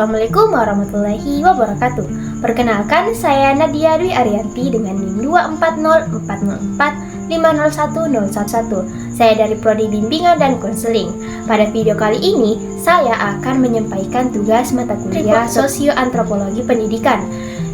Assalamualaikum warahmatullahi wabarakatuh. Perkenalkan, saya Nadia Dwi Arianti dengan NIM 240404501011. Saya dari Prodi Bimbingan dan Konseling. Pada video kali ini, saya akan menyampaikan tugas mata kuliah Sosioantropologi Pendidikan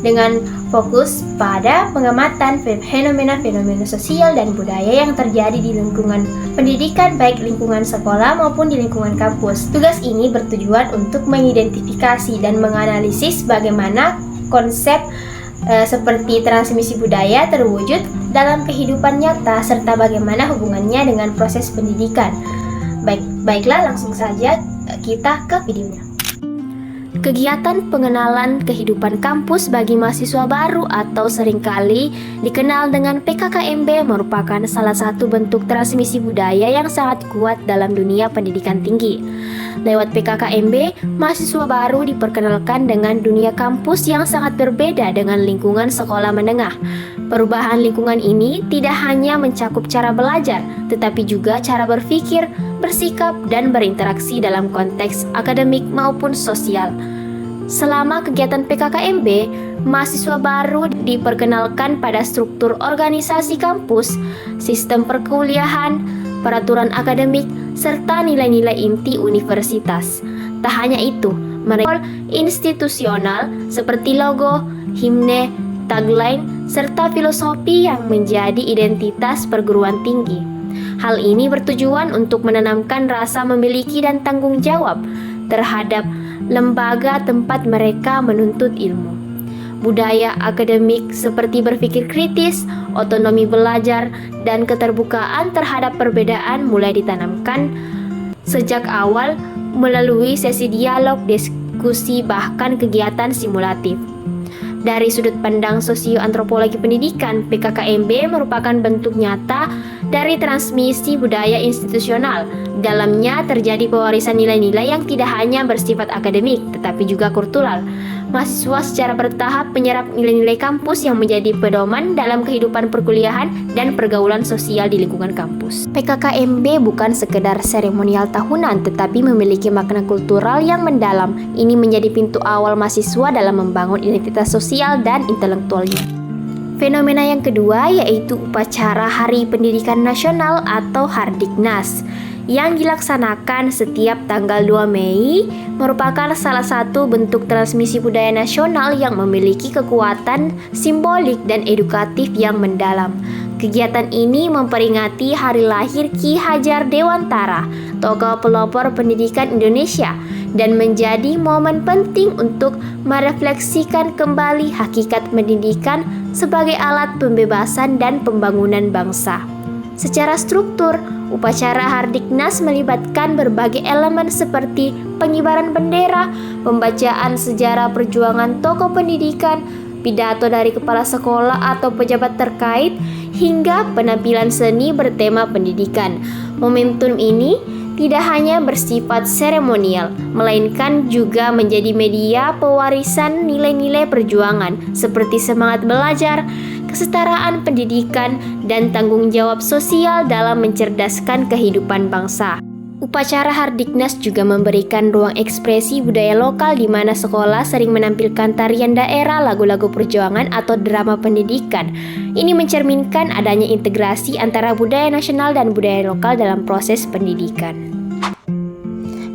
dengan fokus pada pengamatan fenomena-fenomena sosial dan budaya yang terjadi di lingkungan pendidikan, baik lingkungan sekolah maupun di lingkungan kampus. Tugas ini bertujuan untuk mengidentifikasi dan menganalisis bagaimana konsep seperti transmisi budaya terwujud dalam kehidupan nyata serta bagaimana hubungannya dengan proses pendidikan. Baiklah, langsung saja kita ke videonya. Kegiatan pengenalan kehidupan kampus bagi mahasiswa baru atau seringkali dikenal dengan PKKMB merupakan salah satu bentuk transmisi budaya yang sangat kuat dalam dunia pendidikan tinggi. Lewat PKKMB, mahasiswa baru diperkenalkan dengan dunia kampus yang sangat berbeda dengan lingkungan sekolah menengah. Perubahan lingkungan ini tidak hanya mencakup cara belajar, tetapi juga cara berpikir, bersikap, dan berinteraksi dalam konteks akademik maupun sosial. Selama kegiatan PKKMB, mahasiswa baru diperkenalkan pada struktur organisasi kampus, sistem perkuliahan, peraturan akademik, serta nilai-nilai inti universitas. Tak hanya itu, mereka institusional seperti logo, himne, tagline, serta filosofi yang menjadi identitas perguruan tinggi. Hal ini bertujuan untuk menanamkan rasa memiliki dan tanggung jawab terhadap lembaga tempat mereka menuntut ilmu. Budaya akademik seperti berpikir kritis, otonomi belajar, dan keterbukaan terhadap perbedaan mulai ditanamkan sejak awal melalui sesi dialog, diskusi, bahkan kegiatan simulatif. Dari sudut pandang sosioantropologi pendidikan, PKKMB merupakan bentuk nyata dari transmisi budaya institusional. Dalamnya terjadi pewarisan nilai-nilai yang tidak hanya bersifat akademik, tetapi juga kultural. Mahasiswa secara bertahap menyerap nilai-nilai kampus yang menjadi pedoman dalam kehidupan perkuliahan dan pergaulan sosial di lingkungan kampus. PKKMB bukan sekedar seremonial tahunan, tetapi memiliki makna kultural yang mendalam. Ini menjadi pintu awal mahasiswa dalam membangun identitas sosial dan intelektualnya. Fenomena yang kedua yaitu upacara Hari Pendidikan Nasional atau Hardiknas yang dilaksanakan setiap tanggal 2 Mei merupakan salah satu bentuk transmisi budaya nasional yang memiliki kekuatan simbolik dan edukatif yang mendalam. Kegiatan ini memperingati hari lahir Ki Hajar Dewantara, tokoh pelopor pendidikan Indonesia, dan menjadi momen penting untuk merefleksikan kembali hakikat pendidikan sebagai alat pembebasan dan pembangunan bangsa. Secara struktur, upacara Hardiknas melibatkan berbagai elemen seperti pengibaran bendera, pembacaan sejarah perjuangan tokoh pendidikan, pidato dari kepala sekolah atau pejabat terkait, hingga penampilan seni bertema pendidikan. Momentum ini tidak hanya bersifat seremonial, melainkan juga menjadi media pewarisan nilai-nilai perjuangan seperti semangat belajar, kesetaraan pendidikan, dan tanggung jawab sosial dalam mencerdaskan kehidupan bangsa. Upacara Hardiknas juga memberikan ruang ekspresi budaya lokal di mana sekolah sering menampilkan tarian daerah, lagu-lagu perjuangan, atau drama pendidikan. Ini mencerminkan adanya integrasi antara budaya nasional dan budaya lokal dalam proses pendidikan.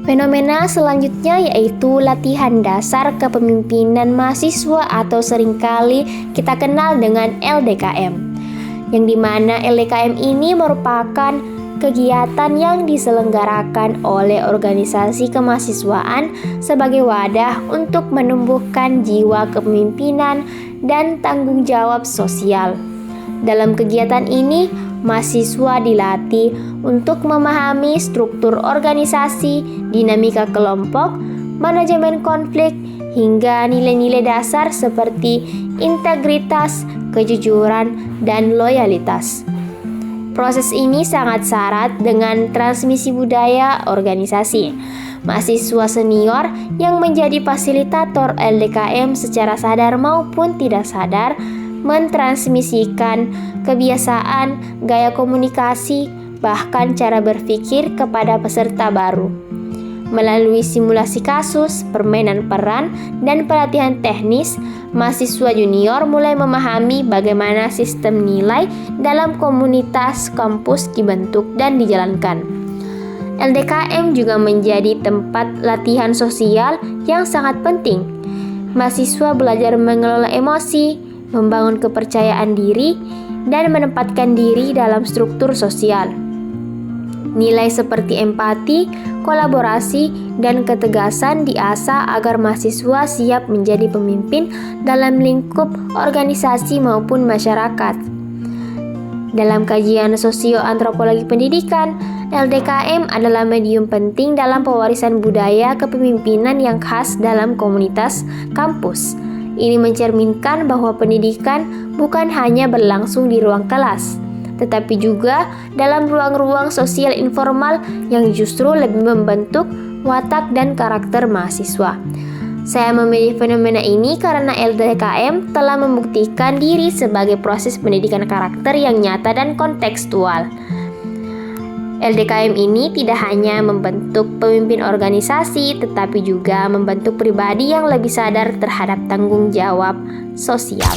Fenomena selanjutnya yaitu latihan dasar kepemimpinan mahasiswa atau seringkali kita kenal dengan LDKM, yang dimana LDKM ini merupakan kegiatan yang diselenggarakan oleh organisasi kemahasiswaan sebagai wadah untuk menumbuhkan jiwa kepemimpinan dan tanggung jawab sosial. Dalam kegiatan ini, mahasiswa dilatih untuk memahami struktur organisasi, dinamika kelompok, manajemen konflik, hingga nilai-nilai dasar seperti integritas, kejujuran, dan loyalitas. Proses ini sangat syarat dengan transmisi budaya organisasi. Mahasiswa senior yang menjadi fasilitator LDKM secara sadar maupun tidak sadar mentransmisikan kebiasaan, gaya komunikasi, bahkan cara berpikir kepada peserta baru. Melalui simulasi kasus, permainan peran, dan pelatihan teknis, mahasiswa junior mulai memahami bagaimana sistem nilai dalam komunitas kampus dibentuk dan dijalankan. LDKM juga menjadi tempat latihan sosial yang sangat penting. Mahasiswa belajar mengelola emosi, membangun kepercayaan diri, dan menempatkan diri dalam struktur sosial. Nilai seperti empati, kolaborasi, dan ketegasan diasah agar mahasiswa siap menjadi pemimpin dalam lingkup organisasi maupun masyarakat. Dalam kajian sosioantropologi pendidikan, LDKM adalah medium penting dalam pewarisan budaya kepemimpinan yang khas dalam komunitas kampus. Ini mencerminkan bahwa pendidikan bukan hanya berlangsung di ruang kelas, tetapi juga dalam ruang-ruang sosial informal yang justru lebih membentuk watak dan karakter mahasiswa. Saya memilih fenomena ini karena LDKM telah membuktikan diri sebagai proses pendidikan karakter yang nyata dan kontekstual. LDKM ini tidak hanya membentuk pemimpin organisasi, tetapi juga membentuk pribadi yang lebih sadar terhadap tanggung jawab sosial.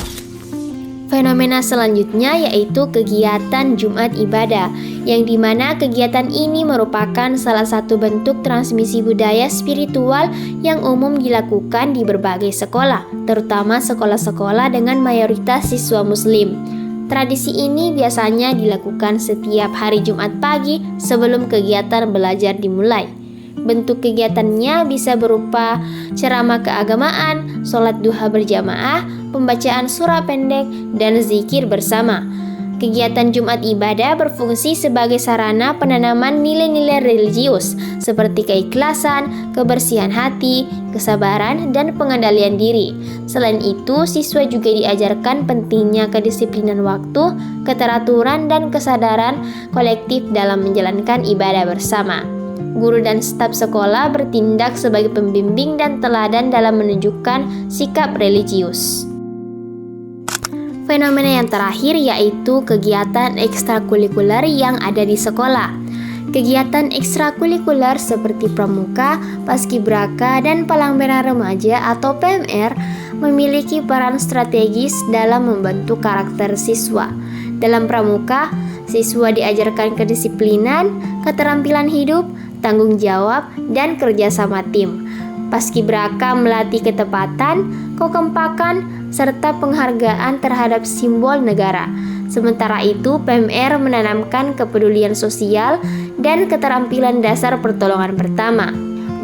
Fenomena selanjutnya yaitu kegiatan Jumat Ibadah, yang dimana kegiatan ini merupakan salah satu bentuk transmisi budaya spiritual yang umum dilakukan di berbagai sekolah, terutama sekolah-sekolah dengan mayoritas siswa muslim. Tradisi ini biasanya dilakukan setiap hari Jumat pagi sebelum kegiatan belajar dimulai. Bentuk kegiatannya bisa berupa ceramah keagamaan, sholat duha berjamaah, pembacaan surah pendek, dan zikir bersama. Kegiatan Jumat Ibadah berfungsi sebagai sarana penanaman nilai-nilai religius seperti keikhlasan, kebersihan hati, kesabaran, dan pengendalian diri. Selain itu, siswa juga diajarkan pentingnya kedisiplinan waktu, keteraturan, dan kesadaran kolektif dalam menjalankan ibadah bersama. Guru dan staf sekolah bertindak sebagai pembimbing dan teladan dalam menunjukkan sikap religius. Fenomena yang terakhir yaitu kegiatan ekstrakurikuler yang ada di sekolah. Kegiatan ekstrakurikuler seperti pramuka, paskibraka, dan palang merah remaja atau PMR memiliki peran strategis dalam membentuk karakter siswa. Dalam pramuka, siswa diajarkan kedisiplinan, keterampilan hidup, tanggung jawab, dan kerja sama tim. Paskibraka melatih ketepatan, kekompakan, serta penghargaan terhadap simbol negara. Sementara itu, PMR menanamkan kepedulian sosial dan keterampilan dasar pertolongan pertama.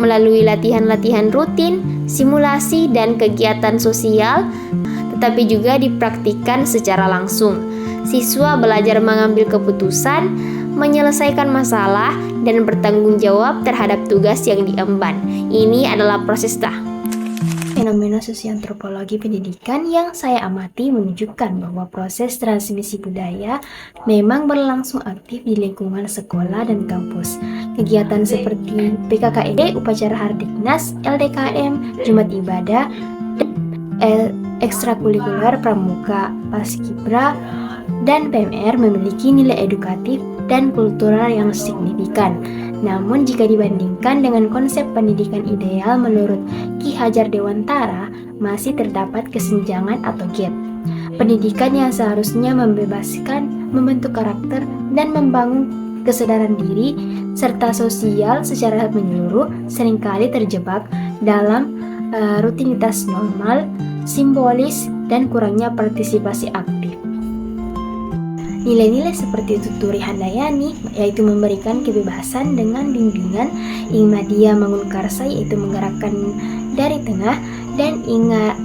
Melalui latihan-latihan rutin, simulasi, dan kegiatan sosial, tetapi juga dipraktikkan secara langsung. Siswa belajar mengambil keputusan, menyelesaikan masalah, dan bertanggung jawab terhadap tugas yang diemban. Ini adalah proses Fenomena sosioantropologi pendidikan yang saya amati menunjukkan bahwa proses transmisi budaya memang berlangsung aktif di lingkungan sekolah dan kampus. Kegiatan seperti PKKMB, upacara Hardiknas, LDKM, Jumat Ibadah, ekstrakurikuler pramuka, paskibra, dan PMR memiliki nilai edukatif dan kultural yang signifikan. Namun jika dibandingkan dengan konsep pendidikan ideal menurut Ki Hajar Dewantara, masih terdapat kesenjangan atau gap. Pendidikan yang seharusnya membebaskan, membentuk karakter, dan membangun kesadaran diri serta sosial secara menyeluruh seringkali terjebak dalam rutinitas normal, simbolis, dan kurangnya partisipasi aktif. Nilai-nilai seperti Tuturi Handayani, yaitu memberikan kebebasan dengan bimbingan, Ingmadia Mangunkarsa, yaitu menggerakkan dari tengah, dan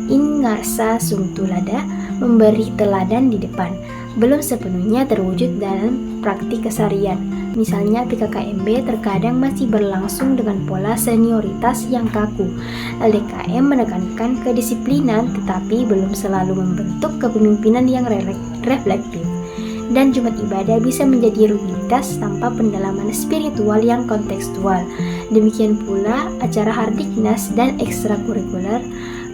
Ingarsa Sungtulada, memberi teladan di depan, belum sepenuhnya terwujud dalam praktik keseharian. Misalnya PKKMB terkadang masih berlangsung dengan pola senioritas yang kaku. LDKM menekankan kedisiplinan tetapi belum selalu membentuk kepemimpinan yang reflektif. Dan Jumat Ibadah bisa menjadi rutinitas tanpa pendalaman spiritual yang kontekstual. Demikian pula acara Hardiknas dan ekstrakurikuler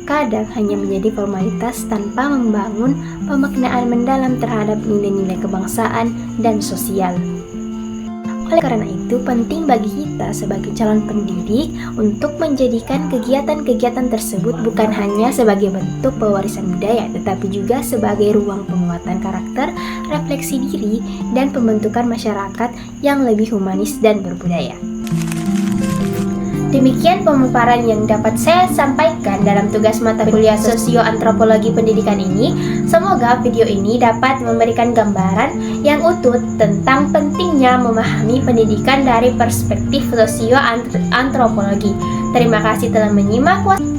kadang hanya menjadi formalitas tanpa membangun pemaknaan mendalam terhadap nilai-nilai kebangsaan dan sosial. Oleh karena itu, penting bagi kita sebagai calon pendidik untuk menjadikan kegiatan-kegiatan tersebut bukan hanya sebagai bentuk pewarisan budaya, tetapi juga sebagai ruang penguatan karakter, refleksi diri, dan pembentukan masyarakat yang lebih humanis dan berbudaya. Demikian pemaparan yang dapat saya sampaikan dalam tugas mata kuliah Sosio-Antropologi Pendidikan ini. Semoga video ini dapat memberikan gambaran yang utuh tentang pentingnya memahami pendidikan dari perspektif sosio-antropologi. Terima kasih telah menyimak.